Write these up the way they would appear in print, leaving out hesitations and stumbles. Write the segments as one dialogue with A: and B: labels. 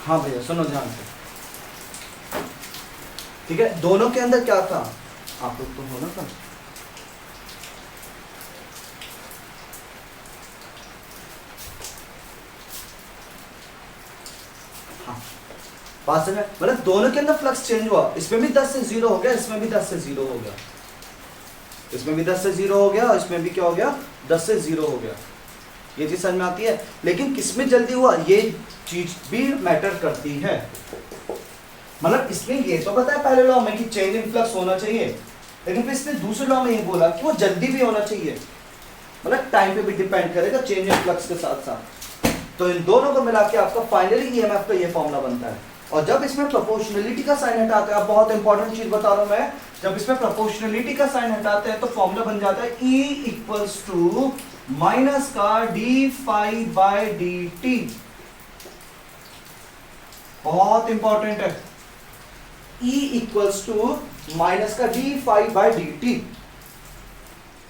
A: हाँ भैया सुनो ध्यान से, ठीक है। दोनों के अंदर क्या था, आप लोग तो हो ना था, हाँ बात समझ, मतलब दोनों के अंदर फ्लक्स चेंज हुआ, इसमें भी 10 से 0 हो गया, इसमें भी 10 से 0 हो गया, इसमें भी 10 से 0 हो गया, इसमें भी क्या हो गया 10 से 0 हो गया। ये चीज समझ में आती है। लेकिन किसमें जल्दी हुआ, ये चीज भी मैटर करती है। मतलब इसने ये तो बताया पहले लॉ में कि चेंज इन फ्लक्स होना चाहिए, लेकिन फिर इसने दूसरे लॉ में ये बोला कि वो जल्दी भी होना चाहिए, मतलब टाइम पे भी डिपेंड करेगा चेंज इन फ्लक्स के साथ साथ। तो इन दोनों को मिला के आपका फाइनली ईएमएफ का ये फॉर्मूला बनता है। और जब इसमें प्रोपोर्शनलिटी का साइन हटाते हैं, बहुत इंपॉर्टेंट चीज बता रहा हूं मैं, जब इसमें प्रोपोर्शनलिटी का साइन हटाते हैं तो फॉर्मूला बन जाता है E इक्वल्स टू माइनस का d phi by d t. बहुत इंपॉर्टेंट है, E इक्वल्स टू माइनस का d phi by d t.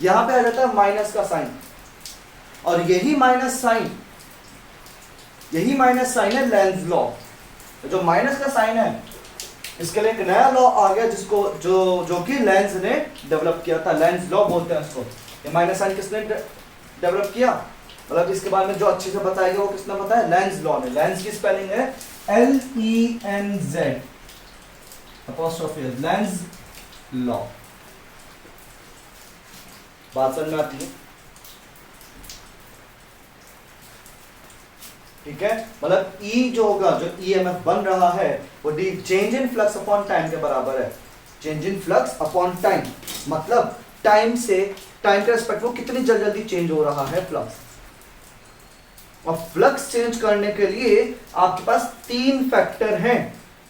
A: यहां पे आ जाता है माइनस का साइन, और यही माइनस साइन है लेंज लॉ। जो माइनस का साइन है, इसके लिए एक नया लॉ आ गया जिसको जो कि लेंज ने डेवलप किया था, लेंज लॉ बोलते हैं इसको। ये माइनस साइन किसने डेवलप किया, मतलब इसके बारे में जो अच्छे से बताएगा वो किसने बताया, लेंज लॉ ने। लेंज की स्पेलिंग है LENZ अपॉस्ट्रोफी, लेंज लॉ। बात समझ में आती है, ठीक है। मतलब E जो होगा, जो EMF बन रहा है वो D change in flux upon time के बराबर है। Change in flux upon time मतलब टाइम के रिस्पेक्ट में कितनी जल्दी चेंज हो रहा है फ्लक्स। और फ्लक्स चेंज करने के लिए आपके पास 3 फैक्टर हैं।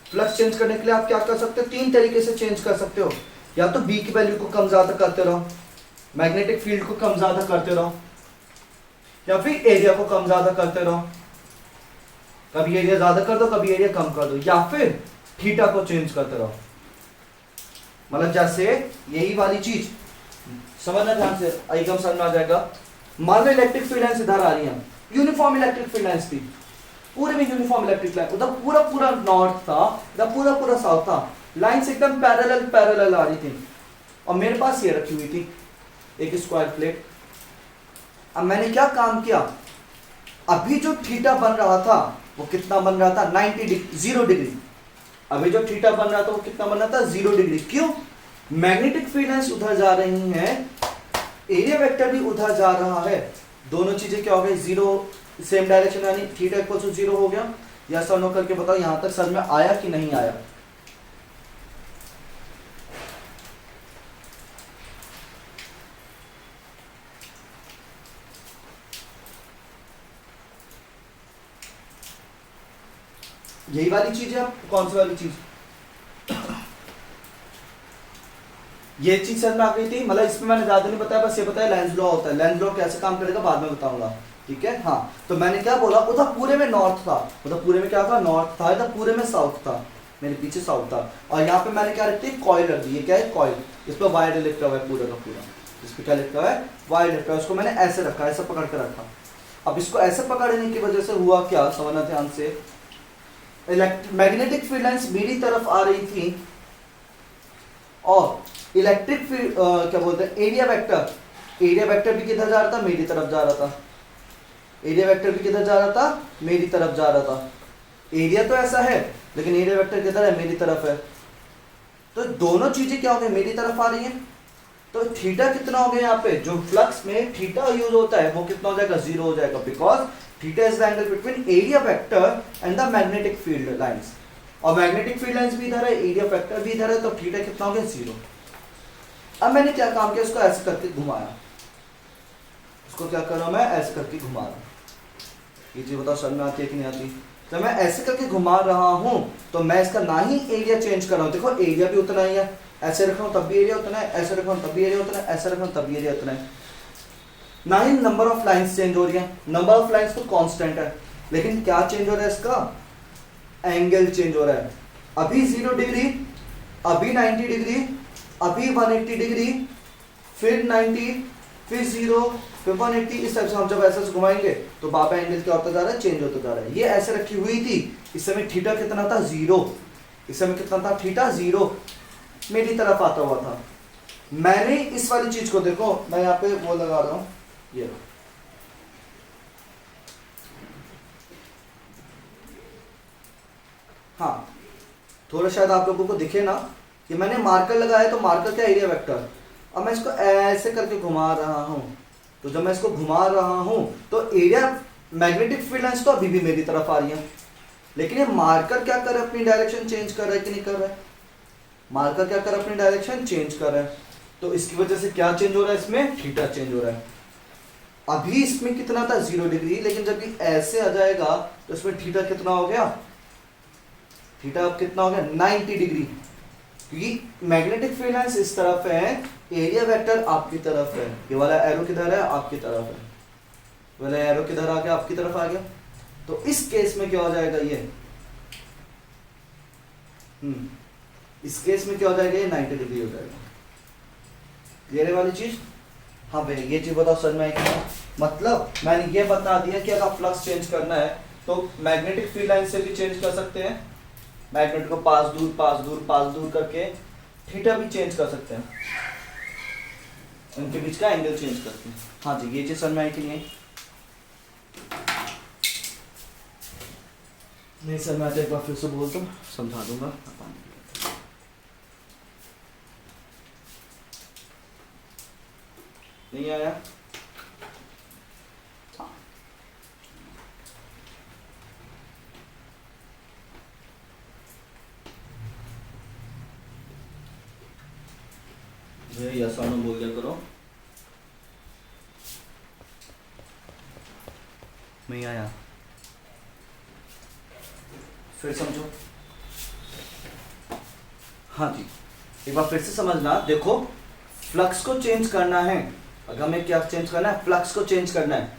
A: फ्लक्स चेंज करने के लिए आप क्या कर सकते हो, 3 तरीके से चेंज कर सकते हो। या तो बी की वैल्यू को कम ज्यादा करते रहो, मैग्नेटिक फील्ड को कम ज्यादा करते रहो, या फिर एरिया को कम ज्यादा करते रहो। कभी एरिया ज्यादा कर दो, कभी एरिया कम कर दो, या फिर थीटा को चेंज करते रहो। मतलब जैसे यही वाली चीज समझना ध्यान से, एकदम समझ में आ जाएगा। मान लो इलेक्ट्रिक फील्ड लाइंस इधर आ रही है, यूनिफॉर्म इलेक्ट्रिक फील्ड लाइंस थी, पूरे में यूनिफॉर्म इलेक्ट्रिक लाइन, उधर पूरा नॉर्थ था, इधर पूरा साउथ था, लाइंस एकदम पैरेलल आ रही थी। और मेरे पास ये रखी हुई थी एक स्क्वायर प्लेट। अब मैंने क्या काम किया, अभी जो थीटा बन रहा था वो कितना बन रहा था, 0 डिग्री। अभी जो थीटा बन रहा था वो कितना बन रहा था, 0 डिग्री। क्यों, मैग्नेटिक फील्ड लाइंस उधर जा रही हैं, एरिया वेक्टर भी उधर जा रहा है, दोनों चीजें क्या हो गई, 0 सेम डायरेक्शन, यानी थीटा इक्वल टू 0 हो गया। या सर नो करके बताओ यहां तक समझ में आया कि नहीं आया। यही वाली चीज है, आप कौन सी वाली चीज, ये चीज समझ में आ गई थी। मतलब इसमें मैंने ज्यादा नहीं बताया, बस ये बताया लेंज लॉ होता है। लेंज लॉ कैसे काम करेगा बाद में बताऊंगा, ठीक है। हाँ, तो मैंने क्या बोला, उधर पूरे में नॉर्थ था, उधर पूरे में क्या था, नॉर्थ था, इधर पूरे में साउथ था, मेरे पीछे साउथ था। और यहाँ पे मैंने क्या रखती है, कॉइल रख दी। ये क्या है, कॉइल, इस पर वायर लिखा हुआ है पूरा का पूरा, इस पर क्या लिखा है, वायर लिखा है। उसको मैंने ऐसे रखा, ऐसे पकड़ के रखा। अब इसको ऐसे पकड़ने की वजह से हुआ क्या, समझना ध्यान से। मैग्नेटिक फील्ड लाइंस मेरी तरफ आ रही थी, और इलेक्ट्रिक फील्ड क्या बोलते हैं, एरिया वेक्टर भी किधर जा रहा था, मेरी तरफ जा रहा था। एरिया वेक्टर भी किधर जा रहा था, मेरी तरफ जा रहा था। एरिया तो ऐसा है, लेकिन एरिया वेक्टर किधर है, मेरी तरफ है। तो दोनों चीजें क्या हो गई, मेरी तरफ आ रही हैं। तो थीटा कितना हो गया, यहाँ पे जो फ्लक्स में थीटा यूज होता है वो कितना हो जाएगा, 0 हो जाएगा, because theta is the angle between area vector and the magnetic field lines. और मैग्नेटिक फील्ड लाइंस भी इधर है, एरिया वेक्टर भी इधर है, तो थीटा कितना हो गया, 0। अब मैंने क्या काम किया, उसको ऐसे करके घुमाया, उसको क्या कर रहा हूं मैं, ऐसे करके घुमा रहा हूं। ये चीज बताओ समझ में आती है कि नहीं आती। तो मैं ऐसे करके घुमा रहा हूं, तो मैं इसका ना ही एरिया चेंज कर रहा हूं, देखो एरिया भी उतना ही है, ऐसे रख रहा हूं तब भी एरिया उतना है, ऐसे रख रहा हूं तब भी एरिया उतना है, ऐसे रख रहा हूं तब भी एरिया उतना है। ना ही नंबर ऑफ लाइंस चेंज हो रही है, नंबर ऑफ लाइंस तो कांस्टेंट है, लेकिन क्या चेंज हो रहा है, इसका एंगल चेंज हो रहा है। अभी 0 डिग्री, अभी 90 डिग्री, अभी 180 डिग्री, फिर 90, फिर 0, फिर 180। इस टाइप से हम जब ऐसा घुमाएंगे तो बाबा एंगल क्या होता जा रहा है, चेंज होता जा रहा है। ये ऐसे रखी हुई थी, इस समय थीटा कितना था, 0। इस समय कितना था, थीटा 0 मेरी तरफ आता हुआ था। मैंने इस वाली चीज को देखो, मैं यहाँ पे वो लगा रहा हूं, ये हाँ, थोड़ा शायद आप लोगों को दिखे ना कि मैंने मार्कर लगाया, तो मार्कर क्या, एरिया वेक्टर। अब मैं इसको ऐसे करके घुमा रहा हूं, तो जब मैं इसको घुमा रहा हूं तो एरिया मैग्नेटिक फील्ड लाइंस तो अभी भी मेरी तरफ आ रही है, लेकिन ये मार्कर क्या कर रहा है, अपनी डायरेक्शन चेंज कर रहा है कि नहीं कर रहा है? मार्कर क्या कर रहा है, अपनी डायरेक्शन चेंज कर रहा है। तो इसकी वजह से क्या चेंज हो रहा है, इसमें थीटा चेंज हो रहा है। अभी इसमें कितना था, 0 डिग्री, लेकिन जब ये ऐसे आ जाएगा तो इसमें थीटा कितना हो गया, थीटा अब कितना हो गया, 90 डिग्री। क्योंकि मैग्नेटिक फील्ड लाइंस इस तरफ है, एरिया वेक्टर आपकी तरफ है। ये वाला एरो किधर है, आपकी तरफ है। वाला एरो किधर आ गया, आपकी तरफ आ गया। तो इस केस में क्या हो जाएगा, ये इस केस में क्या हो जाएगा, ये 90 डिग्री हो जाएगा। क्लियर है वाली चीज? हाँ भाई, ये चीज बताओ समझ में आएगी? मतलब मैंने ये बता दिया कि अगर फ्लक्स चेंज करना है तो मैग्नेटिक फील्ड लाइन से भी चेंज कर सकते हैं, मैग्नेट को पास दूर करके थीटा भी चेंज कर सकते हैं, उनके बीच का एंगल चेंज करते हैं। हाँ जी, ये चीज समझ में आई कि नहीं? नहीं समझ में आता, एक बार फिर से बोल दो, समझा दूंगा। नहीं आया? यस और नो बोल दिया करो। नहीं आया? फिर समझो। हाँ जी, एक बार फिर से समझना। देखो, फ्लक्स को चेंज करना है, अगर हमें क्या चेंज करना है, फ्लक्स को चेंज करना है।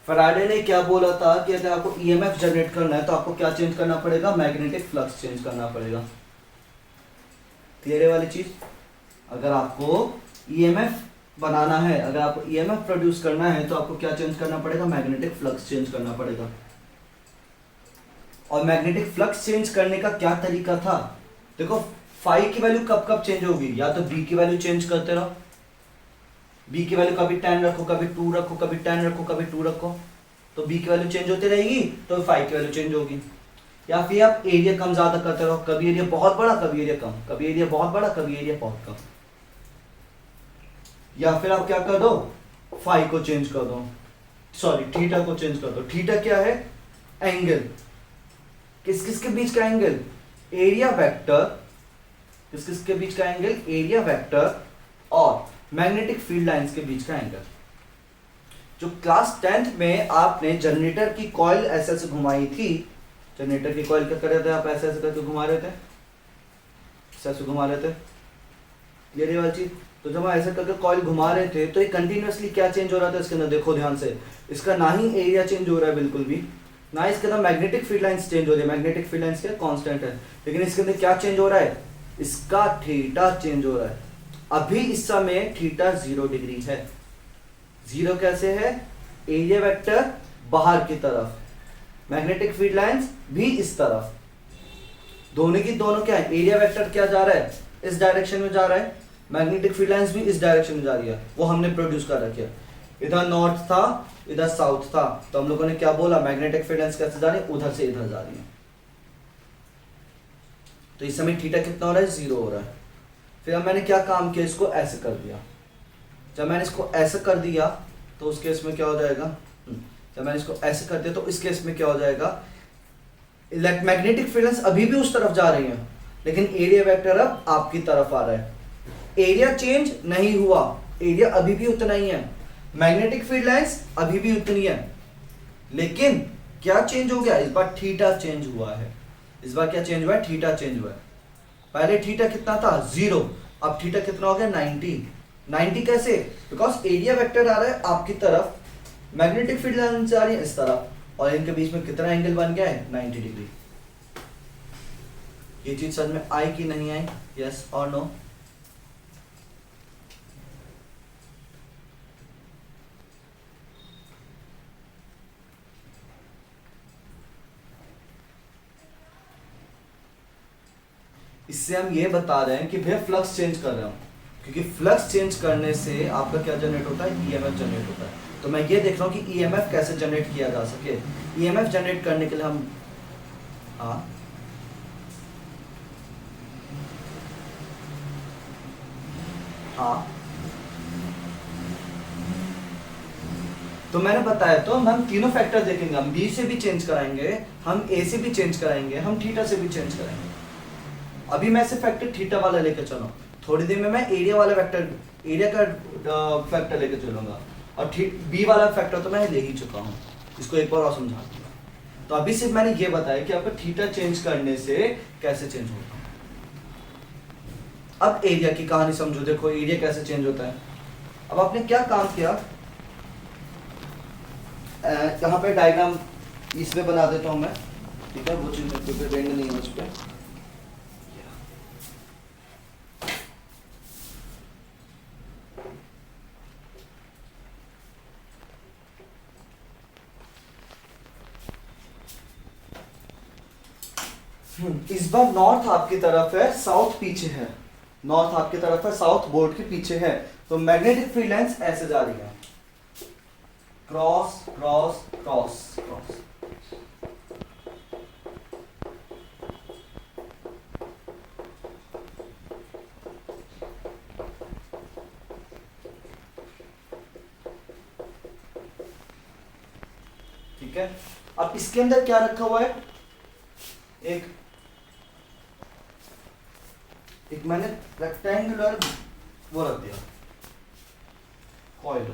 A: फैराडे ने क्या बोला था कि अगर आपको ईएमएफ जनरेट करना है तो आपको क्या चेंज करना पड़ेगा, मैग्नेटिक फ्लक्स चेंज करना पड़ेगा। क्लियर है वाली चीज? अगर आपको ईएमएफ बनाना है, अगर आपको ईएमएफ प्रोड्यूस करना है तो आपको क्या चेंज करना पड़ेगा, मैग्नेटिक फ्लक्स चेंज करना पड़ेगा। और मैग्नेटिक फ्लक्स चेंज करने का क्या तरीका था, देखो फाई की वैल्यू कब कब चेंज होगी, या तो बी की वैल्यू चेंज करते रहो, बी की वैल्यू कभी 10 रखो, कभी 2 रखो, कभी 10 रखो, कभी 2 रखो, तो बी की वैल्यू चेंज होती रहेगी, तो फाई की वैल्यू चेंज होगी। या फिर आप एरिया कम ज्यादा करते रहो, कभी एरिया बहुत बड़ा, कभी एरिया कम, कभी एरिया बहुत बड़ा, कभी एरिया बहुत कम। या फिर आप क्या कर दो, फाई को चेंज कर दो, सॉरी थीटा को चेंज कर दो। थीटा क्या है, एंगल, किस किस के बीच का एंगल, एरिया वेक्टर, किस किस के बीच का एंगल, एरिया वेक्टर और मैग्नेटिक फील्ड लाइंस के बीच का एंगल। जो क्लास 10th में आपने जनरेटर की कॉइल ऐसे ऐसे घुमाई थी, जनरेटर की कॉइल क्या कर रहे थे आप, ऐसे ऐसे करके घुमा रहे थे, ऐसे घुमा रहे थे, ये वाली चीज। तो जब हम ऐसे करके कॉइल घुमा रहे थे तो ये कंटिन्यूअसली क्या चेंज हो रहा था इसके अंदर, देखो ध्यान से, इसका ना ही एरिया चेंज हो रहा है बिल्कुल भी, ना इसके अंदर मैग्नेटिक फील्ड लाइंस चेंज हो रही है, मैग्नेटिक फील्ड लाइंस क्या कांस्टेंट है, लेकिन इसके अंदर क्या चेंज हो रहा है, इसका थीटा चेंज हो रहा है। अभी इस समय थीटा 0 डिग्री है। 0 कैसे है, एरिया वेक्टर बाहर की तरफ, मैग्नेटिक फील्ड लाइंस भी इस तरफ, दोनों की दोनों क्या है, एरिया वेक्टर क्या जा रहा है, इस डायरेक्शन में जा रहा है, मैग्नेटिक फील्ड लाइंस भी इस डायरेक्शन में जा रही है, वो हमने प्रोड्यूस कर रखी है। इधर नॉर्थ था, इधर साउथ था, तो हम लोगों ने क्या बोला, मैग्नेटिक फील्ड लाइंस कैसे जा रही है, उधर से इधर जा रही है। तो इस समय थीटा कितना हो रहा है, 0 हो रहा है। फिर अब मैंने क्या काम किया, इसको ऐसे कर दिया। जब मैंने इसको ऐसे कर दिया तो उस केस में क्या हो जाएगा, जब मैंने इसको ऐसे कर दिया तो इस केस में क्या हो जाएगा, मैग्नेटिक फील्ड लाइंस अभी भी उस तरफ जा रही है, लेकिन एरिया वेक्टर अब आपकी तरफ आ रहा है। एरिया चेंज नहीं हुआ, एरिया अभी भी उतना ही है, मैग्नेटिक फील्ड लाइंस अभी भी उतनी है, लेकिन क्या चेंज हो गया, इस बार थीटा चेंज हुआ है। इस बार क्या चेंज हुआ है, थीटा चेंज हुआ है। पहले थीटा कितना था, 0, अब थीटा कितना हो गया, 90। 90 कैसे, बिकॉज एरिया वेक्टर आ रहा है आपकी तरफ, मैग्नेटिक फील्ड लाइंस आ रही है इस तरफ, और इनके बीच में कितना एंगल बन गया है, 90 डिग्री। ये चीज समझ में आई कि नहीं आई, यस और नो? इससे हम ये बता रहे हैं कि भैया फ्लक्स चेंज कर रहा हूँ, क्योंकि फ्लक्स चेंज करने से आपका क्या जनरेट होता है, ईएमएफ जनरेट होता है। तो मैं ये देख रहा हूँ कि ईएमएफ कैसे जनरेट किया जा सके। ईएमएफ जनरेट करने के लिए हम हाँ हाँ तो मैंने बताया, तो हम तीनों फैक्टर देखेंगे, हम बी से भी चेंज कराएंगे, हम ए से भी चेंज कराएंगे, हम थीटा से भी चेंज कराएंगे। अभी मैं सिर्फ फैक्टर थीटा वाला लेकर चलूँ, थोड़ी देर में मैं एरिया वाला फैक्टर, एरिया का फैक्टर लेकर चलूंगा, और बी वाला फैक्टर तो मैं ले ही चुका हूँ, इसको एक बार और समझा दूंगा। तो अभी सिर्फ मैंने ये बताया कि आपका थीटा चेंज करने से कैसे चेंज होता है। अब एरिया की कहानी समझो, देखो एरिया कैसे चेंज होता है। अब आपने क्या काम किया, यहाँ पे डायग्राम इसमें बना देता हूँ मैं, ठीक है, वो चीज में रेंग नहीं है उस पर। इस बार नॉर्थ आपकी तरफ है, साउथ पीछे है, नॉर्थ आपकी तरफ है, साउथ बोर्ड के पीछे है। तो मैग्नेटिक फील्ड लाइंस ऐसे जा रही है, क्रॉस क्रॉस क्रॉस क्रॉस। ठीक है, अब इसके अंदर क्या रखा हुआ है, एक मैंने रेक्टेंगुलर वो रख दिया, कॉइल,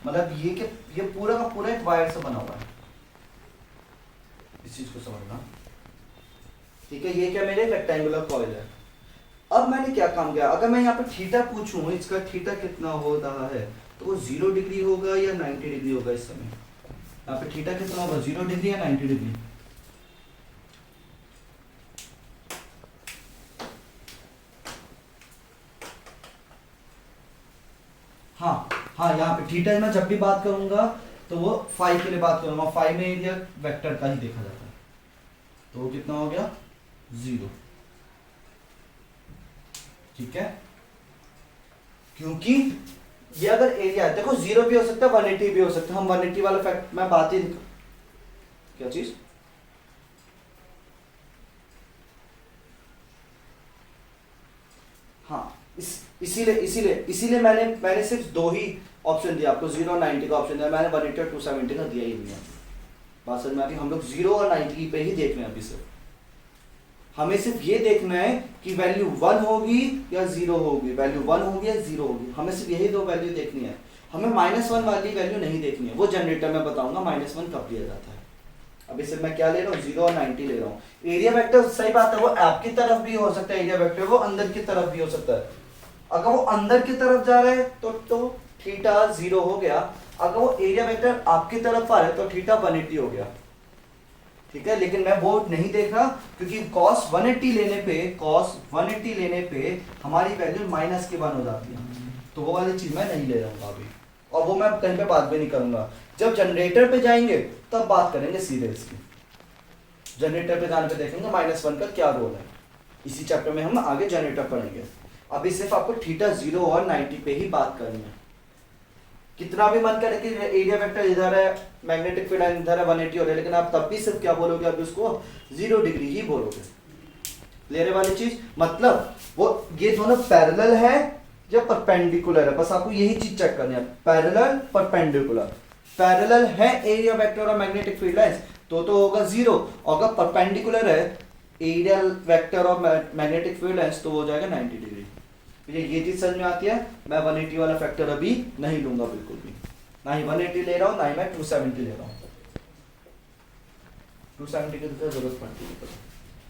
A: मतलब ये पूरा का पूरा एक वायर से बना हुआ है, इस चीज को समझना, ठीक है। ये क्या, मेरे रेक्टेंगुलर कॉइल है। अब मैंने क्या काम किया, अगर मैं यहाँ पे थीटा पूछूं, इसका थीटा कितना हो रहा है, तो वो 0 डिग्री होगा या 90 डिग्री होगा। इस समय यहाँ पे थीटा कितना होगा, 0 डिग्री या 90 डिग्री। हाँ, यहाँ पे थीटा मैं जब भी बात करूंगा तो वो फाई के लिए बात करूंगा, फाई में एरिया वेक्टर का ही देखा जाता है, तो वो कितना हो गया, 0, ठीक है। क्योंकि ये अगर एरिया है, देखो 0 भी हो सकता है, 180 भी हो सकता है, हम 180 वाला फैक्ट मैं बात ही, क्या चीज, हाँ, इसीलिए मैंने सिर्फ दो ही ऑप्शन दिया आपको, 0 और 90 का ऑप्शन दिया, मैंने 180 और 270 का दिया ही नहीं है। बात समझ में आती, हम लोग 0 और 90 पे ही देख रहे हैं अभी सिर्फ। हमें सिर्फ ये देखना है कि वैल्यू 1 होगी या 0 होगी, वैल्यू 1 होगी या 0 होगी, हमें सिर्फ यही दो वैल्यू देखनी है। हमें -1 वाली वैल्यू नहीं देखनी है, वो जनरेटर में बताऊंगा -1 कब लिया जाता है। अभी सिर्फ मैं क्या ले रहा हूँ, 0 और 90 ले रहा हूँ। एरिया वेक्टर सही बात है, वो आपकी तरफ भी हो सकता है, एरिया वेक्टर वो अंदर की तरफ भी हो सकता है। अगर वो अंदर की तरफ जा रहा है तो थीटा 0 हो गया, अगर वो एरिया वेक्टर आपकी तरफ आ रहा है तो थीटा 180 हो गया, ठीक है। लेकिन मैं वो नहीं देख रहा, क्योंकि cos 180 लेने पे हमारी वैल्यू -1 हो जाती है, तो वो वाली चीज मैं नहीं ले रहा हूँ अभी, और वो मैं कहीं पे बात भी नहीं करूंगा। जब जनरेटर पे जाएंगे तब बात करेंगे सीधे इसकी, जनरेटर पे जाने पे देखेंगे -1 का क्या रोल है। इसी चैप्टर में हम आगे जनरेटर पढ़ेंगे। अभी सिर्फ आपको थीटा 0 और 90 पे ही बात करनी है। कितना भी मन करे कि एरिया वेक्टर इधर है, मैग्नेटिक फील्ड लाइन इधर है, 180 हो रहा है, लेकिन आप तब भी सिर्फ क्या बोलोगे, अभी उसको 0 डिग्री ही बोलोगे। लेने वाली चीज मतलब वो ये दोनों पैरेलल है या परपेंडिकुलर है, बस आपको यही चीज चेक करनी है, पैरेलल परपेंडिकुलर। पैरेलल है एरिया वेक्टर और मैग्नेटिक फील्ड लाइंस तो होगा 0, और अगर परपेंडिकुलर है एरिया वेक्टर और मैग्नेटिक फील्ड लाइंस तो हो जाएगा 90 डिग्री। ये चीज समझ में आती है। मैं 180 वाला फैक्टर अभी नहीं लूंगा बिल्कुल भी, ना ही 180 ले रहा हूं, ना ही मैं 270 ले रहा हूं। 270 की तो जरूरत पड़ती है।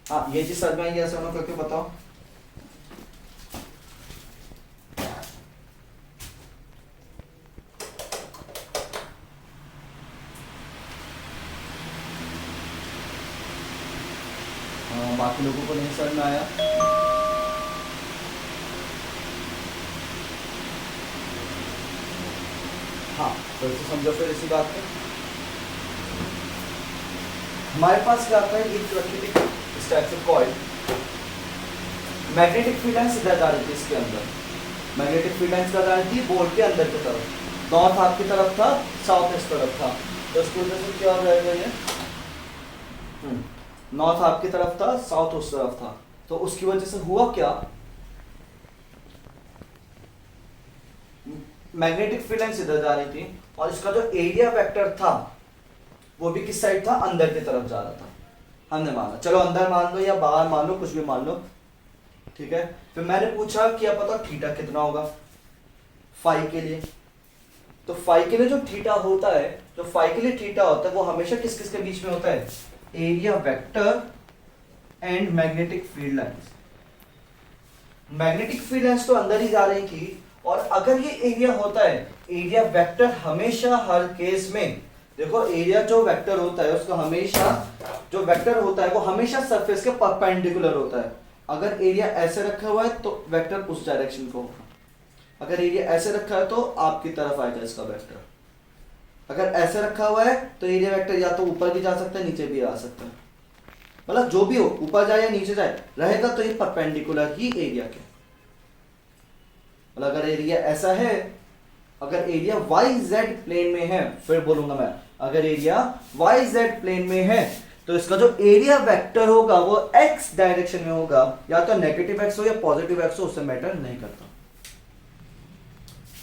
A: हाँ, ये चीज समझ में आई, ऐसा करके बताओ। बाकी लोगों को नहीं समझ में आया, हाँ तो इसे समझो फिर इसी बात पे। हमारे पास क्या आता है, एक रखी थी इस टाइप से कॉइल, मैग्नेटिक फील्ड लाइंस इधर जा रही थी इसके अंदर, मैग्नेटिक फील्ड लाइंस का जा रही थी बोर्ड के अंदर की तरफ, नॉर्थ आपकी तरफ था, साउथ इस तरफ था, तो इसकी वजह से क्या हो जाएगा ये, नॉर्थ आपकी तरफ था, साउथ उस तरफ था, तो उसकी वजह से हुआ क्या, मैग्नेटिक फील्ड लाइंस इधर जा रही थी और इसका जो एरिया वेक्टर था वो भी किस साइड था, अंदर की तरफ जा रहा था, हमने माना, चलो अंदर मान लो या बाहर मान लो, कुछ भी मान लो, ठीक है। फिर मैंने पूछा कि आप पता थीटा कितना होगा फाई के लिए, तो फाई के लिए जो थीटा होता है, जो फाई के लिए थीटा होता है वो हमेशा किस किस के बीच में होता है, area vector and magnetic field lines. Magnetic field lines तो अंदर ही जा रही थी, और अगर ये एरिया होता है, एरिया वेक्टर हमेशा हर केस में, देखो एरिया जो वेक्टर होता है उसका हमेशा, जो वेक्टर होता है वो हमेशा सरफेस के परपेंडिकुलर होता है। अगर एरिया ऐसे रखा हुआ है तो वेक्टर उस डायरेक्शन को होगा, अगर एरिया ऐसे रखा है तो आपकी तरफ आएगा इसका वेक्टर, अगर ऐसे रखा हुआ है तो एरिया वेक्टर या तो ऊपर भी जा सकता है नीचे भी आ सकता है, मतलब जो भी हो, ऊपर जाए या नीचे जाए, रहेगा तो ये परपेंडिकुलर ही एरिया के, मतलब अगर एरिया ऐसा है, अगर एरिया वाई जेड प्लेन में है, फिर बोलूंगा मैं, अगर एरिया वाई जेड प्लेन में है तो इसका जो एरिया वेक्टर होगा वो एक्स डायरेक्शन में होगा, या तो नेगेटिव एक्स हो या पॉजिटिव एक्स हो, उससे मैटर नहीं करता।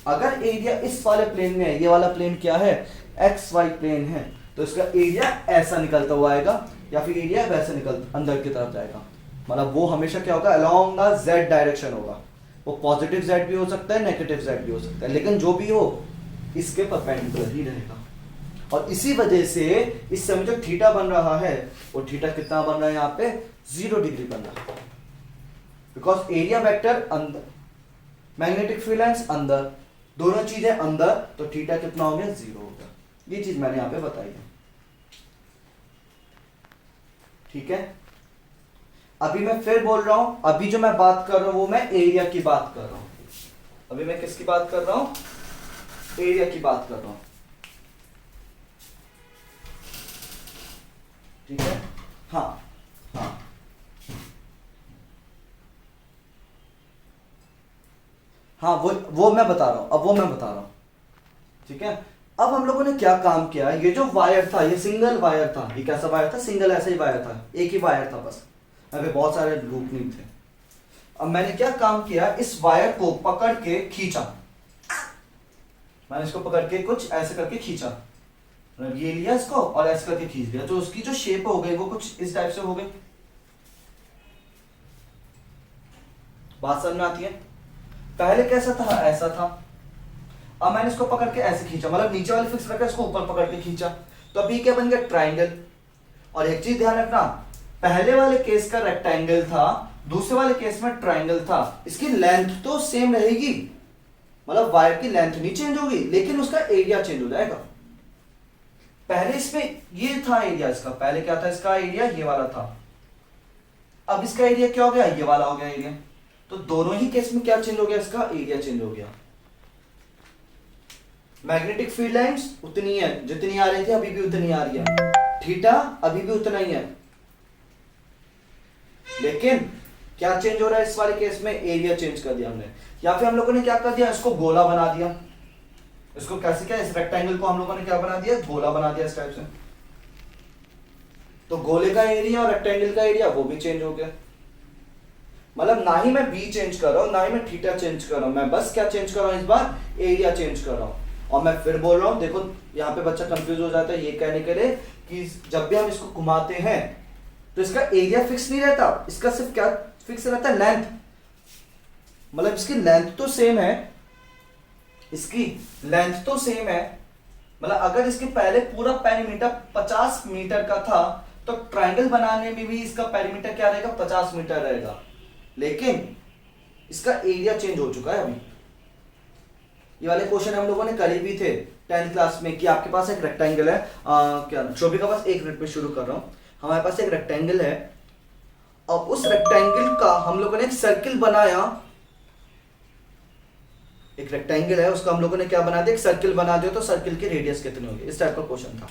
A: अगर एरिया इस वाले प्लेन में है, ये वाला प्लेन क्या है, एक्स वाई प्लेन है, तो इसका एरिया ऐसा निकलता हुआ आएगा, या फिर एरिया वैसे निकल अंदर की तरफ जाएगा, मतलब वो हमेशा क्या होगा, अलोंग द जेड डायरेक्शन होगा, वो पॉजिटिव जेड भी हो सकता है, नेगेटिव जेड भी हो सकता है, लेकिन जो भी हो इसके परपेंडिकुलर ही रहेगा। और इसी वजह से इस समय जो थीटा बन रहा है वो थीटा कितना बन रहा है, यहाँ पे 0 डिग्री बन रहा है, बिकॉज एरिया वेक्टर अंदर, मैग्नेटिक फील्ड लाइंस अंदर, दोनों चीजें अंदर, तो थीटा कितना हो गया, 0 हो गया। ये चीज मैंने यहाँ पे बताई है, ठीक है। अभी मैं फिर बोल रहा हूं, अभी जो मैं बात कर रहा हूं वो मैं एरिया की बात कर रहा हूं, अभी मैं किसकी बात कर रहा हूं, एरिया की बात कर रहा हूं, ठीक है। हाँ हाँ हाँ, वो मैं बता रहा हूं, अब वो मैं बता रहा हूं, ठीक है। अब हम लोगों ने क्या काम किया, ये जो वायर था ये सिंगल वायर था, ये कैसा वायर था, सिंगल ऐसा ही वायर था, एक ही वायर था बस, अभी बहुत सारे लूप नहीं थे। अब मैंने क्या काम किया, इस वायर को पकड़ के खींचा, मैंने इसको पकड़ के कुछ ऐसे करके खींचा, ये लिया इसको और ऐसे करके खींच दिया, तो उसकी जो शेप हो गई वो कुछ इस टाइप से हो गई, बात समझ में आती है। पहले कैसा था, ऐसा था, अब मैंने इसको पकड़ के ऐसे खींचा, मतलब नीचे वाले फिक्स रखा, इसको ऊपर पकड़ के खींचा, तो अभी क्या बन गया, ट्राइंगल। और एक चीज ध्यान रखना, पहले वाले केस का रेक्टेंगल था, दूसरे वाले केस में ट्राइंगल था, इसकी लेंथ तो सेम रहेगी, मतलब वायर की लेंथ नहीं चेंज होगी, लेकिन उसका एरिया चेंज हो जाएगा। पहले इसमें ये था एरिया, इसका पहले क्या था, इसका एरिया ये वाला था, अब इसका एरिया क्या हो गया, ये वाला हो गया एरिया, तो दोनों ही केस में क्या चेंज हो गया, इसका एरिया चेंज हो गया। मैग्नेटिक फील्ड लाइंस उतनी है जितनी आ रही थी, अभी भी उतनी आ रही है, थीटा अभी भी उतना ही है, लेकिन क्या चेंज हो रहा है इस वाले केस में, एरिया चेंज कर दिया हमने, या फिर हम लोगों ने क्या कर दिया, इसको गोला बना दिया, इसको कैसे, क्या इस रेक्टेंगल को हम लोगों ने क्या बना दिया, गोला बना दिया इस टाइप से, तो गोले का एरिया और रेक्टेंगल का एरिया वो भी चेंज हो गया, मतलब ना ही मैं बी चेंज कर रहा हूं, ना ही मैं थीटा चेंज कर रहा हूं, मैं बस क्या चेंज कर रहा हूं, इस बार एरिया चेंज कर रहा हूं। और मैं फिर बोल रहा हूं, देखो यहाँ पे बच्चा कंफ्यूज हो जाता है, ये कहने के लिए कि जब भी हम इसको घुमाते हैं तो इसका एरिया फिक्स नहीं रहता, इसका सिर्फ क्या फिक्स रहता है, लेंथ, मतलब इसकी लेंथ तो सेम है, इसकी लेंथ तो सेम है, मतलब अगर इसके पहले पूरा पेरीमीटर 50 मीटर का था तो ट्राइंगल बनाने में भी इसका पेरीमीटर क्या रहेगा, 50 मीटर रहेगा, लेकिन इसका एरिया चेंज हो चुका है अभी। ये वाले क्वेश्चन हम लोगों ने करे भी थे 10th क्लास में, कि आपके पास एक रेक्टेंगल है, क्या शोभी का पास, एक मिनट में शुरू कर रहा हूं, हमारे पास एक रेक्टेंगल है, और उस रेक्टेंगल का हम लोगों ने एक सर्किल बनाया, एक रेक्टेंगल है उसका हम लोगों ने क्या बना दिया, एक सर्किल बना दिया, तो सर्किल की रेडियस कितनी होगी, इस टाइप का क्वेश्चन था।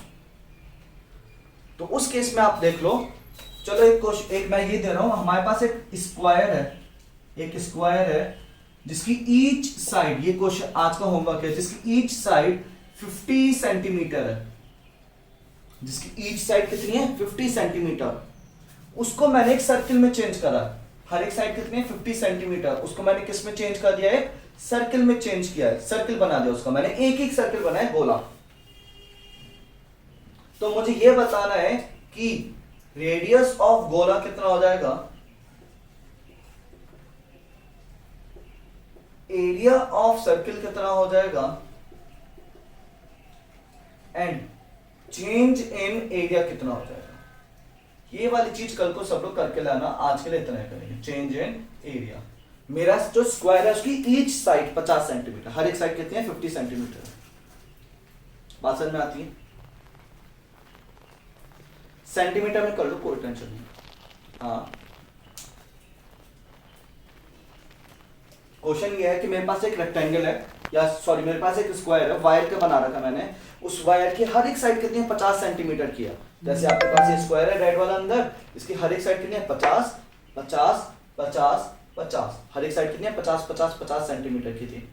A: तो उस केस में आप देख लो, चलो एक क्वेश्चन, एक मैं ये दे रहा हूं, हमारे पास एक स्क्वायर है, एक स्क्वायर है जिसकी ईच साइड, ये क्वेश्चन आज का होमवर्क है, जिसकी ईच साइड 50 सेंटीमीटर है, जिसकी ईच साइड कितनी है 50 सेंटीमीटर, उसको मैंने एक सर्किल में चेंज करा। हर एक साइड कितनी है 50 सेंटीमीटर, उसको मैंने किस में चेंज कर दिया है, सर्किल में चेंज किया है, सर्किल बना दिया उसका मैंने, एक एक सर्किल बनाया गोला। तो मुझे यह बताना है कि रेडियस ऑफ गोला कितना हो जाएगा, एरिया ऑफ सर्किल कितना हो जाएगा, एंड चेंज इन एरिया कितना हो जाएगा। ये वाली चीज कल को सब लोग करके लाना, आज के लिए इतना ही करेंगे। चेंज इन एरिया, मेरा जो स्क्वायर है उसकी ईच साइड 50 सेंटीमीटर, हर एक साइड कितनी है 50 सेंटीमीटर। बात समझ में आती है? सेंटीमीटर में कर लो, कोई टेंशन नहीं। हाँ, क्वेश्चन ये है कि मेरे पास एक रेक्टेंगल है, या सॉरी मेरे पास एक स्क्वायर है, वायर का बना रखा मैंने, उस वायर की हर एक साइड कितनी है 50 सेंटीमीटर की है। जैसे आपके पास ये स्क्वायर है रेड वाला अंदर, इसकी हर एक साइड कितनी है 50 50 50 50, हर एक साइड कितनी है 50 50 50 सेंटीमीटर की थी।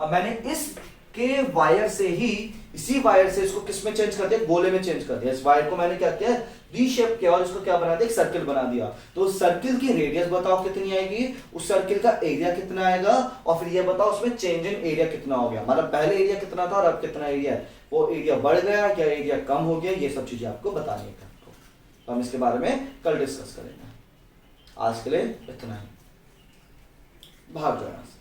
A: अब मैंने इस के वायर से ही, इसी वायर से इसको किस में चेंज कर दिया, गोले में चेंज कर दिया। इस वायर को मैंने क्या किया, वी शेप किया और इसको क्या बना दिया, एक सर्किल बना दिया। तो सर्किल की रेडियस बताओ कितनी आएगी, उस सर्किल का एरिया कितना आएगा, और फिर ये बताओ उसमें चेंज इन एरिया कितना हो गया। मतलब पहले एरिया कितना था और अब कितना एरिया है, वो एरिया बढ़ गया क्या एरिया कम हो गया, ये सब चीजें आपको बतानी है। तो हम इसके बारे में कल डिस्कस करेंगे। आज के लिए इतना ही, भाग जाओ यहाँ से।